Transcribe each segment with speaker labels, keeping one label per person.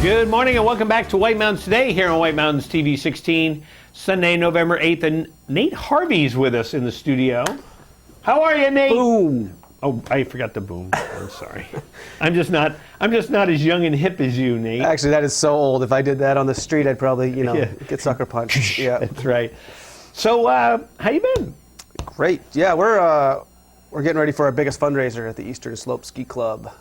Speaker 1: Good morning and welcome back to White Mountains Today here on White Mountains TV 16, Sunday, November 8th. And Nate Harvey's with us in the studio. How are you, Nate?
Speaker 2: Boom.
Speaker 1: Oh, I forgot the boom. I'm sorry. I'm just not as young and hip as you, Nate.
Speaker 2: Actually, that is so old. If I did that on the street, I'd probably, get sucker punched. Yeah.
Speaker 1: That's right. So, how you been?
Speaker 2: Great. Yeah, we're getting ready for our biggest fundraiser at the Eastern Slope Ski Club.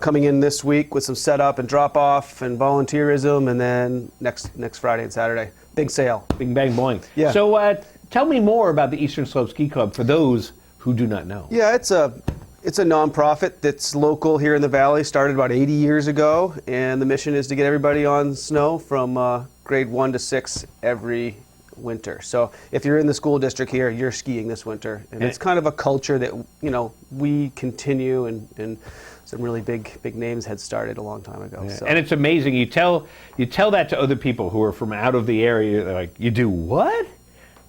Speaker 2: Coming in this week with some setup and drop off and volunteerism, and then next Friday and Saturday, big sale.
Speaker 1: Bing, bang, boing.
Speaker 2: Yeah.
Speaker 1: So, tell me more about the Eastern Slope Ski Club for those who do not know.
Speaker 2: Yeah, it's a nonprofit that's local here in the valley. Started about 80 years ago, and the mission is to get everybody on snow from grade 1 to 6 every winter. So if you're in the school district here, you're skiing this winter, and it's kind of a culture that we continue, and some really big names had started a long time ago.
Speaker 1: Yeah.
Speaker 2: So.
Speaker 1: And it's amazing. You tell that to other people who are from out of the area. They're like, you do what?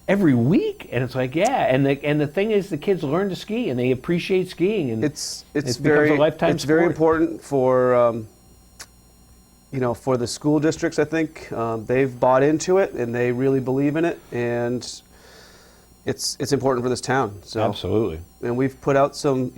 Speaker 1: Every week? And it's like, yeah. And the thing is, the kids learn to ski and they appreciate skiing, and
Speaker 2: it's
Speaker 1: becomes
Speaker 2: very
Speaker 1: a lifetime
Speaker 2: it's
Speaker 1: sport.
Speaker 2: very important for for the school districts. I think they've bought into it and they really believe in it, and it's important for this town. So
Speaker 1: Absolutely.
Speaker 2: And we've put out some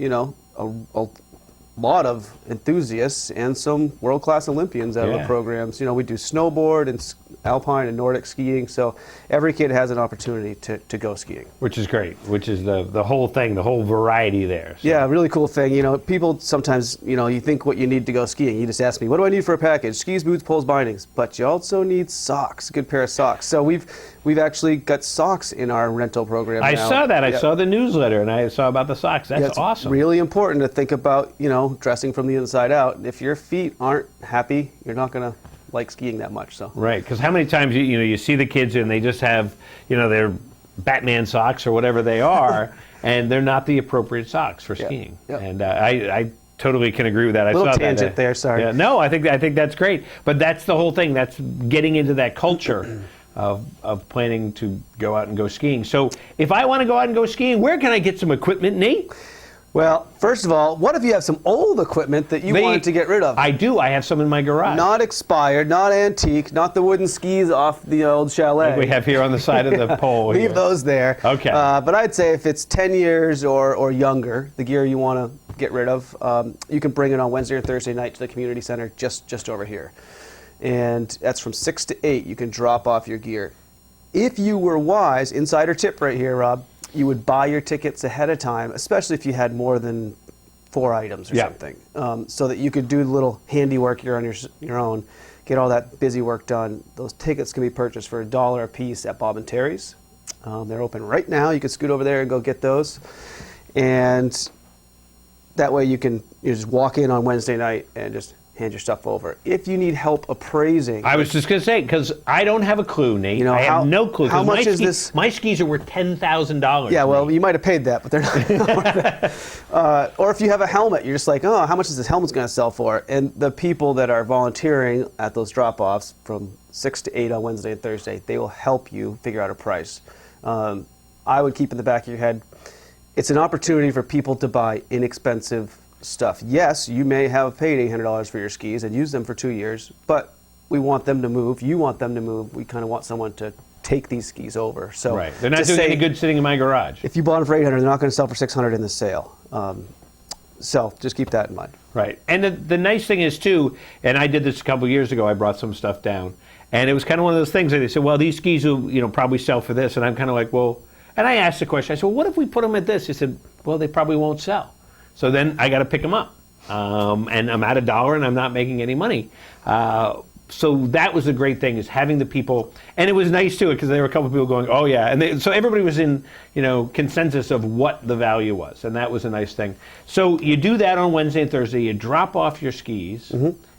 Speaker 2: a lot of enthusiasts and some world-class Olympians out of the programs. We do snowboard and alpine and Nordic skiing, so every kid has an opportunity to go skiing.
Speaker 1: Which is great, which is the whole thing, the whole variety there. So.
Speaker 2: Yeah, really cool thing. People sometimes, you think what you need to go skiing. You just ask me, what do I need for a package? Skis, boots, poles, bindings. But you also need socks, a good pair of socks. So we've actually got socks in our rental program now.
Speaker 1: I saw that. I
Speaker 2: Yeah.
Speaker 1: saw the newsletter, and I saw about the socks. That's
Speaker 2: it's
Speaker 1: awesome.
Speaker 2: Really important to think about, dressing from the inside out. If your feet aren't happy, you're not going to like skiing that much. So
Speaker 1: Right, because how many times you see the kids and they just have their Batman socks or whatever they are, and they're not the appropriate socks for skiing.
Speaker 2: Yep.
Speaker 1: And I totally can agree with that. I
Speaker 2: little
Speaker 1: saw
Speaker 2: tangent
Speaker 1: that.
Speaker 2: there. Sorry.
Speaker 1: Yeah, no, I think that's great. But that's the whole thing. That's getting into that culture of planning to go out and go skiing. So if I want to go out and go skiing, where can I get some equipment, Nate?
Speaker 2: Well, first of all, what if you have some old equipment that you wanted to get rid of?
Speaker 1: I do. I have some in my garage.
Speaker 2: Not expired, not antique, not the wooden skis off the old chalet.
Speaker 1: Like we have here on the side of the pole.
Speaker 2: Leave
Speaker 1: here.
Speaker 2: those there.
Speaker 1: Okay.
Speaker 2: But I'd say if it's 10 years or younger, the gear you want to get rid of, you can bring it on Wednesday or Thursday night to the community center just over here. And that's from 6 to 8. You can drop off your gear. If you were wise, insider tip right here, Rob, you would buy your tickets ahead of time, especially if you had more than 4 items or something, so that you could do a little handiwork here on your own, get all that busy work done. Those tickets can be purchased for $1 a piece at Bob and Terry's. They're open right now. You can scoot over there and go get those. And that way you can just walk in on Wednesday night and just hand your stuff over. If you need help appraising.
Speaker 1: I was just going to say, because I don't have a clue, Nate. I have no clue.
Speaker 2: How much is this?
Speaker 1: My skis are worth $10,000.
Speaker 2: Yeah, well, you might have paid that, but they're not worth that. Or if you have a helmet, you're just like, oh, how much is this helmet's going to sell for? And the people that are volunteering at those drop-offs from 6 to 8 on Wednesday and Thursday, they will help you figure out a price. I would keep in the back of your head, it's an opportunity for people to buy inexpensive stuff. Yes, you may have paid $800 for your skis and used them for 2 years, but we want them to move. You want them to move. We kind of want someone to take these skis over. So
Speaker 1: right. They're not doing any good sitting in my garage.
Speaker 2: If you bought them for $800, they're not going to sell for $600 in the sale. So just keep that in mind.
Speaker 1: Right. And the nice thing is, too, and I did this a couple of years ago, I brought some stuff down, and it was kind of one of those things that they said, well, these skis will probably sell for this. And I'm kind of like, well, and I asked the question, I said, well, what if we put them at this? He said, well, they probably won't sell. So then I got to pick them up, and I'm at $1 and I'm not making any money. So that was the great thing, is having the people, and it was nice too, because there were a couple of people going, oh yeah, and so everybody was in consensus of what the value was, and that was a nice thing. So you do that on Wednesday and Thursday. You drop off your skis,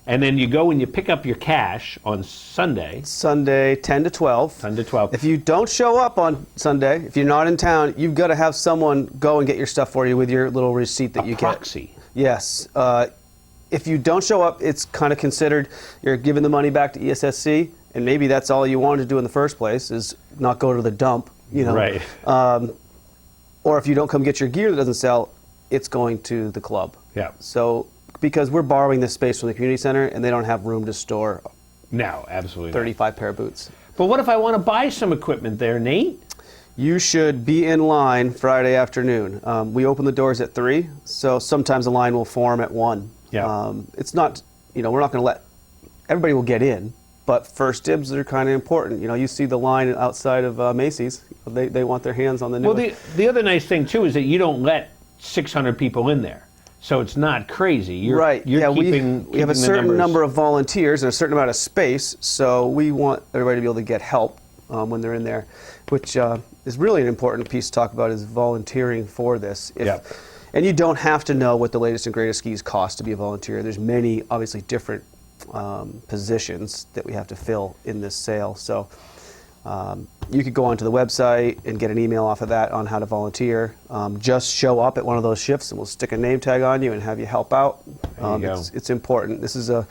Speaker 1: and then you go and you pick up your cash on Sunday.
Speaker 2: Sunday, 10 to 12.
Speaker 1: 10 to 12.
Speaker 2: If you don't show up on Sunday, if you're not in town, you've got to have someone go and get your stuff for you with your little receipt that you get.
Speaker 1: Proxy.
Speaker 2: Yes. If you don't show up, it's kind of considered you're giving the money back to ESSC, and maybe that's all you wanted to do in the first place, is not go to the dump.
Speaker 1: Right.
Speaker 2: Or if you don't come get your gear that doesn't sell, it's going to the club.
Speaker 1: Yeah.
Speaker 2: So because we're borrowing this space from the community center, and they don't have room to store
Speaker 1: No, absolutely not.
Speaker 2: 35 pair of boots.
Speaker 1: But what if I want to buy some equipment there, Nate?
Speaker 2: You should be in line Friday afternoon. We open the doors at 3, so sometimes the line will form at 1.
Speaker 1: Yeah.
Speaker 2: It's not, we're not going to let, everybody will get in, but first dibs are kind of important. You see the line outside of Macy's. They want their hands on the new
Speaker 1: Well,
Speaker 2: one.
Speaker 1: the other nice thing, too, is that you don't let 600 people in there. So it's not crazy. You're,
Speaker 2: Right.
Speaker 1: You're
Speaker 2: Yeah,
Speaker 1: keeping
Speaker 2: we have a
Speaker 1: the
Speaker 2: certain
Speaker 1: numbers.
Speaker 2: number of volunteers and a certain amount of space, so we want everybody to be able to get help when they're in there, which is really an important piece to talk about, is volunteering for this.
Speaker 1: Yeah.
Speaker 2: And you don't have to know what the latest and greatest skis cost to be a volunteer. There's many, obviously, different positions that we have to fill in this sale. So you could go onto the website and get an email off of that on how to volunteer. Just show up at one of those shifts and we'll stick a name tag on you and have you help out.
Speaker 1: There you go.
Speaker 2: It's important. This is the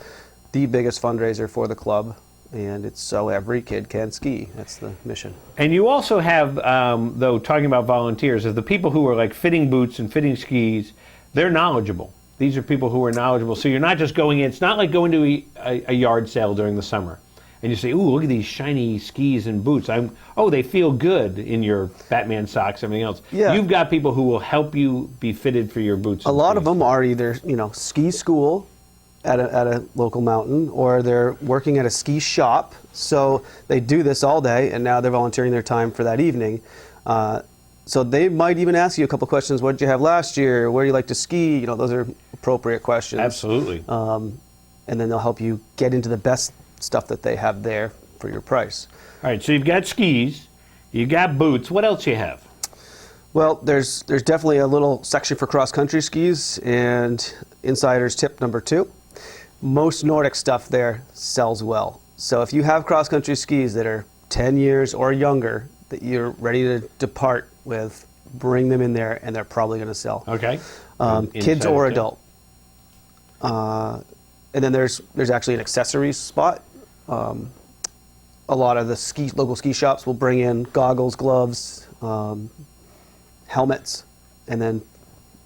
Speaker 2: biggest fundraiser for the club, and it's so every kid can ski. That's the mission.
Speaker 1: And you also have, though, talking about volunteers, of the people who are like fitting boots and fitting skis, they're knowledgeable. These are people who are knowledgeable. So you're not just going in. It's not like going to a yard sale during the summer. And you say, ooh, look at these shiny skis and boots. They feel good in your Batman socks and everything else.
Speaker 2: Yeah.
Speaker 1: You've got people who will help you be fitted for your boots.
Speaker 2: A lot of them are either, ski school at a local mountain, or they're working at a ski shop. So they do this all day, and now they're volunteering their time for that evening. So they might even ask you a couple questions. What did you have last year? Where do you like to ski? Those are appropriate questions.
Speaker 1: Absolutely.
Speaker 2: And then they'll help you get into the best stuff that they have there for your price.
Speaker 1: All right, so you've got skis, you got boots. What else you have?
Speaker 2: Well, there's definitely a little section for cross-country skis, and insider's tip number 2. Most Nordic stuff there sells well. So if you have cross-country skis that are 10 years or younger that you're ready to depart with, bring them in there, and they're probably going to sell.
Speaker 1: Okay.
Speaker 2: Kids or
Speaker 1: Insider tip.
Speaker 2: adult. And then there's actually an accessories spot. A lot of the local ski shops will bring in goggles, gloves, helmets, and then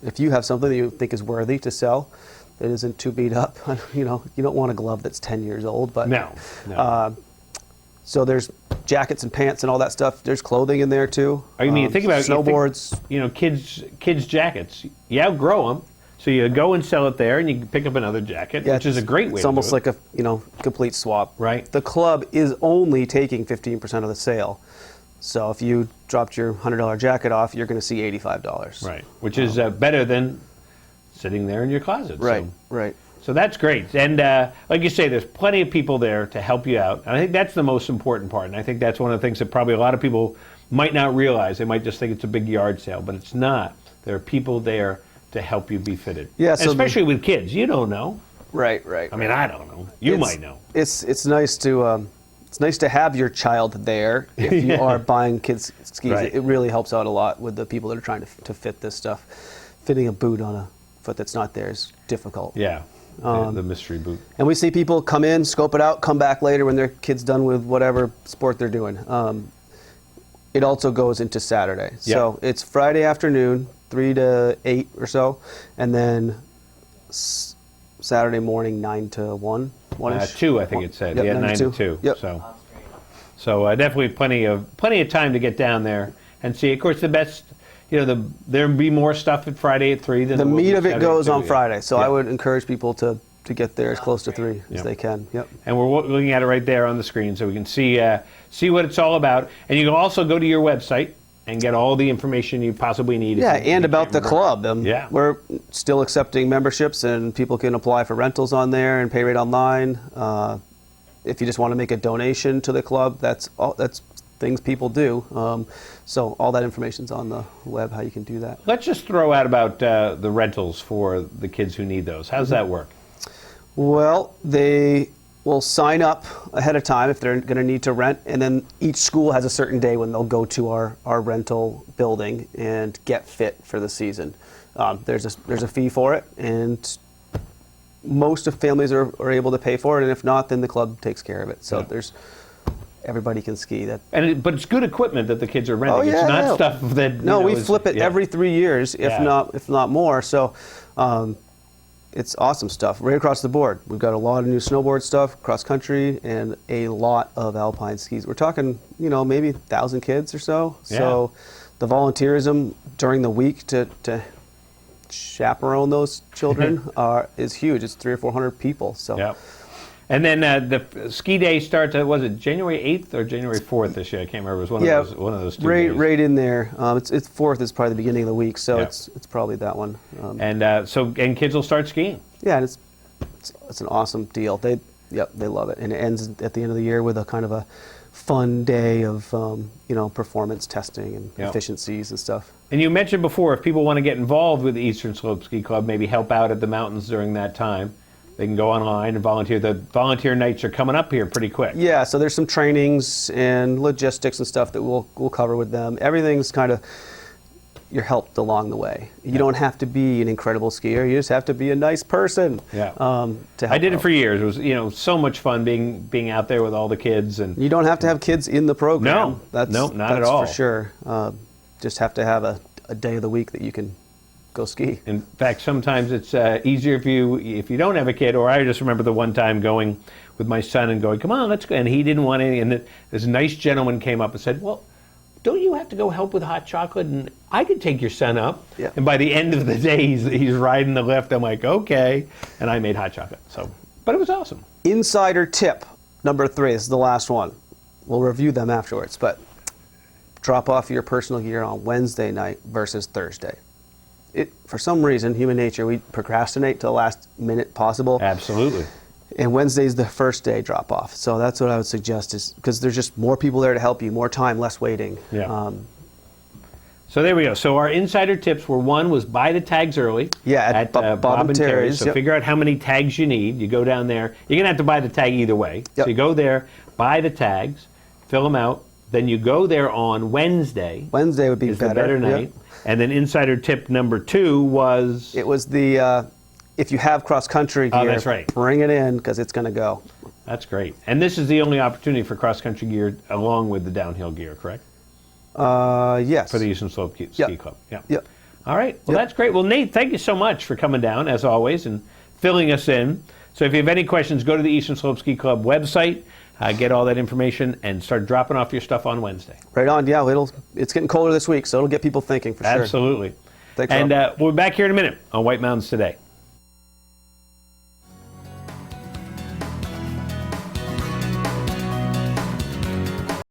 Speaker 2: if you have something that you think is worthy to sell that isn't too beat up, you don't want a glove that's 10 years old. But
Speaker 1: No.
Speaker 2: so there's jackets and pants and all that stuff. There's clothing in there too.
Speaker 1: Think about
Speaker 2: snowboards.
Speaker 1: Kids jackets. You outgrow them, so you go and sell it there, and you can pick up another jacket, which is a great way.
Speaker 2: It's
Speaker 1: to
Speaker 2: almost
Speaker 1: do it.
Speaker 2: like a complete swap.
Speaker 1: Right.
Speaker 2: The club is only taking 15% of the sale, so if you dropped your $100 jacket off, you're going to see $85.
Speaker 1: Right, which is better than sitting there in your closet.
Speaker 2: Right.
Speaker 1: So.
Speaker 2: Right.
Speaker 1: So that's great. And like you say, there's plenty of people there to help you out. And I think that's the most important part. And I think that's one of the things that probably a lot of people might not realize. They might just think it's a big yard sale, but it's not. There are people there to help you be fitted.
Speaker 2: Yeah,
Speaker 1: and
Speaker 2: so
Speaker 1: especially with kids. You don't know.
Speaker 2: Right.
Speaker 1: I mean, I don't know. You might know.
Speaker 2: It's nice to have your child there if you are buying kids skis.
Speaker 1: Right.
Speaker 2: It really helps out a lot with the people that are trying to fit this stuff. Fitting a boot on a foot that's not there is difficult.
Speaker 1: Yeah, the mystery boot.
Speaker 2: And we see people come in, scope it out, come back later when their kid's done with whatever sport they're doing. It also goes into Saturday.
Speaker 1: Yep.
Speaker 2: So it's Friday afternoon, 3 to 8 or so, and then Saturday morning, 9 to 1. 1-ish.
Speaker 1: 2, I think it said.
Speaker 2: Yep,
Speaker 1: Yeah,
Speaker 2: 9 to
Speaker 1: 2.
Speaker 2: Yep.
Speaker 1: So definitely plenty of time to get down there and see. Of course, the best. There'll be more stuff at Friday at 3 than
Speaker 2: The
Speaker 1: there will be
Speaker 2: meat of it
Speaker 1: Saturday
Speaker 2: goes
Speaker 1: at 2,
Speaker 2: on
Speaker 1: yeah.
Speaker 2: Friday, so
Speaker 1: Yeah.
Speaker 2: I would encourage people to get there as close to 3
Speaker 1: Yeah.
Speaker 2: as they can. Yep.
Speaker 1: And we're looking at it right there on the screen, so we can see what it's all about. And you can also go to your website and get all the information you possibly need.
Speaker 2: Yeah,
Speaker 1: if you
Speaker 2: and about the
Speaker 1: can't
Speaker 2: club.
Speaker 1: Yeah.
Speaker 2: We're still accepting memberships, and people can apply for rentals on there and pay rate online. If you just want to make a donation to the club, that's things people do. So all that information's on the web, how you can do that.
Speaker 1: Let's just throw out about the rentals for the kids who need those. How's that work?
Speaker 2: Well, they will sign up ahead of time if they're going to need to rent, and then each school has a certain day when they'll go to our rental building and get fit for the season. There's a fee for it, and most of families are able to pay for it, and if not, then the club takes care of it. So
Speaker 1: Yeah.
Speaker 2: everybody can ski.
Speaker 1: But it's good equipment that the kids are renting.
Speaker 2: Oh, yeah,
Speaker 1: it's not
Speaker 2: yeah.
Speaker 1: stuff that
Speaker 2: No, we
Speaker 1: is-
Speaker 2: flip it
Speaker 1: yeah.
Speaker 2: every 3 years, if
Speaker 1: Yeah.
Speaker 2: not more. So It's awesome stuff right across the board. We've got a lot of new snowboard stuff, cross country, and a lot of alpine skis. We're talking, maybe 1,000 kids or so.
Speaker 1: Yeah.
Speaker 2: So the volunteerism during the week to chaperone those children is huge. It's 300 or 400 people. So.
Speaker 1: Yeah. And then the ski day starts. Was it January 8th or January 4th this year? I can't remember. It was one of those 2 days.
Speaker 2: Right in there. It's 4th is probably the beginning of the week, so
Speaker 1: Yeah.
Speaker 2: it's probably that one.
Speaker 1: And kids will start skiing.
Speaker 2: Yeah, and it's an awesome deal. They love it, and it ends at the end of the year with a kind of a fun day of performance testing and
Speaker 1: Yeah.
Speaker 2: efficiencies and stuff.
Speaker 1: And you mentioned before, if people want to get involved with the Eastern Slope Ski Club, maybe help out at the mountains during that time, they can go online and volunteer. The volunteer nights are coming up here pretty quick.
Speaker 2: Yeah, so there's some trainings and logistics and stuff that we'll cover with them. Everything's kind of, you're helped along the way. You don't have to be an incredible skier. You just have to be a nice person.
Speaker 1: Yeah.
Speaker 2: To help
Speaker 1: I did it
Speaker 2: out.
Speaker 1: for years. It was so much fun being out there with all the kids. And
Speaker 2: You don't have to have kids in the program.
Speaker 1: No, not at all.
Speaker 2: For sure. Just have to have a day of the week that you can go ski.
Speaker 1: In fact, sometimes it's easier if you don't have a kid. Or I just remember the one time going with my son and going, "Come on, let's go," and he didn't want any. And this nice gentleman came up and said, "Well, don't you have to go help with hot chocolate? And I could take your son up."
Speaker 2: Yeah.
Speaker 1: And by the end of the day, he's riding the lift. I'm like, "Okay," and I made hot chocolate. But it was awesome.
Speaker 2: Insider tip number 3. This is the last one. We'll review them afterwards, but drop off your personal gear on Wednesday night versus Thursday. For some reason, human nature, we procrastinate to the last minute possible.
Speaker 1: Absolutely.
Speaker 2: And Wednesday's the first day drop off. So that's what I would suggest, is because there's just more people there to help you, more time, less waiting.
Speaker 1: Yeah. So there we go. So our insider tips were, one was buy the tags early.
Speaker 2: Yeah, at Bob and Terry's,
Speaker 1: So
Speaker 2: yep.
Speaker 1: figure out how many tags you need. You go down there. You're going to have to buy the tag either way.
Speaker 2: Yep.
Speaker 1: So you go there, buy the tags, fill them out. Then you go there on Wednesday.
Speaker 2: Wednesday would be
Speaker 1: is
Speaker 2: better.
Speaker 1: the better night.
Speaker 2: Yep.
Speaker 1: And then insider tip number 2 was...
Speaker 2: It was the, if you have cross-country gear,
Speaker 1: that's right.
Speaker 2: bring it in because it's going to go.
Speaker 1: That's great. And this is the only opportunity for cross-country gear along with the downhill gear, correct?
Speaker 2: Yes.
Speaker 1: For the Eastern Slope Ski
Speaker 2: Yep.
Speaker 1: Club. Yeah.
Speaker 2: Yep.
Speaker 1: All right. Well,
Speaker 2: Yep.
Speaker 1: that's great. Well, Nate, thank you so much for coming down, as always, and filling us in. So if you have any questions, go to the Eastern Slope Ski Club website, get all that information, and start dropping off your stuff on Wednesday.
Speaker 2: Right on. Yeah, it's getting colder this week, so it'll get people thinking for sure.
Speaker 1: Absolutely.
Speaker 2: Thanks,
Speaker 1: And
Speaker 2: Rob.
Speaker 1: we'll be back here in a minute on White Mountains Today.